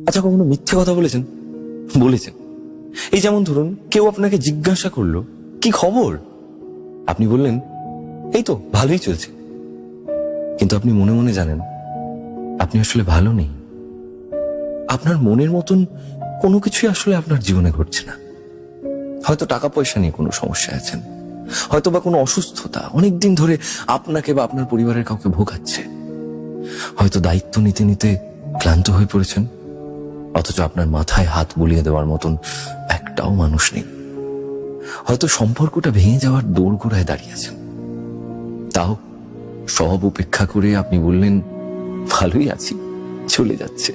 আচ্ছা, কখনো মিথ্যে কথা বলেছেন? বলেছেন। এই যেমন ধরুন, কেউ আপনাকে জিজ্ঞাসা করলো কি খবর, আপনি বললেন এই তো ভালোই চলছে, কিন্তু আপনি মনে মনে জানেন আপনি আসলে ভালো নেই। আপনার মনের মতন কোনো কিছুই আসলে আপনার জীবনে ঘটছে না। হয়তো টাকা পয়সা নিয়ে কোনো সমস্যায় আছেন, হয়তো বা কোনো অসুস্থতা অনেকদিন ধরে আপনাকে বা আপনার পরিবারের কাউকে ভোগাচ্ছে, হয়তো দায়িত্ব নিতে নিতে ক্লান্ত হয়ে পড়েছেন, অথচ আপনার মাথায় হাত বুলিয়ে দেওয়ার মতন একটাও মানুষ নেই। হয়তো সম্পর্কটা ভেঙে যাওয়ার দোরগোড়ায় দাঁড়িয়েছেন, তাও সব উপেক্ষা করে আপনি বললেন ভালোই আছি, চলে যাচ্ছে।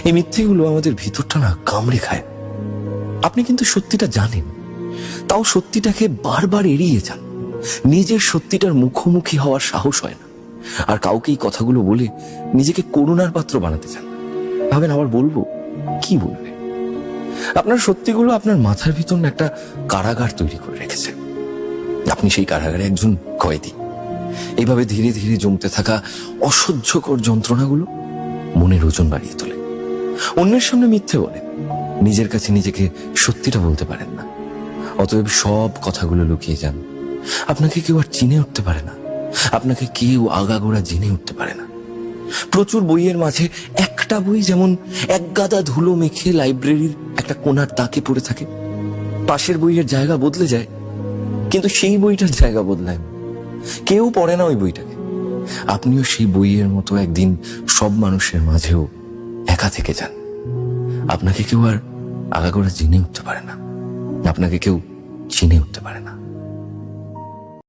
এই মিথ্যেগুলো আমাদের ভিতরটা না কামড়ে খায়। আপনি কিন্তু সত্যিটা জানেন, তাও সত্যিটাকে বারবার এড়িয়ে যান। নিজের সত্যিটার মুখোমুখি হওয়ার সাহস হয় না, আর কাউকে এই কথাগুলো বলে নিজেকে করুণার পাত্র বানাতে চান। ভাবেন আবার বলবো, কি বলবে? আপনার সত্যিগুলো আপনার মাথার ভিতর একটা কারাগার তৈরি করে রেখেছে। আপনি সেই কারাগারে একজন কয়েদি। এইভাবে ধীরে ধীরে জমতে থাকা অসহ্যকর যন্ত্রণাগুলো মনের ওজন বাড়িয়ে তোলে। অন্যের সামনে মিথ্যে বলে, নিজের কাছে নিজেকে সত্যিটা বলতে পারেন না। অতএব সব কথাগুলো লুকিয়ে যান। আপনাকে কেউ আর চিনে উঠতে পারে না, আপনাকে কেউ আগাগোড়া জেনে উঠতে পারে না। প্রচুর বইয়ের মাঝে একটা বই যেমন এক গাদা ধুলো মেখে লাইব্রেরির একটা কোণার তাকে পড়ে থাকে। পাশের বইয়ের জায়গা বদলে যায়, কিন্তু সেই বইটার জায়গা বদলায় না। কেউ পড়ে না ওই বইটাকে। আপনিও সেই বইয়ের মতো একদিন সব মানুষের মাঝেও একা থেকে যান। আপনাকে কেউ আর আগাগোড়া জেনে উঠতে পারে না, আপনাকে কেউ চিনে উঠতে পারে না।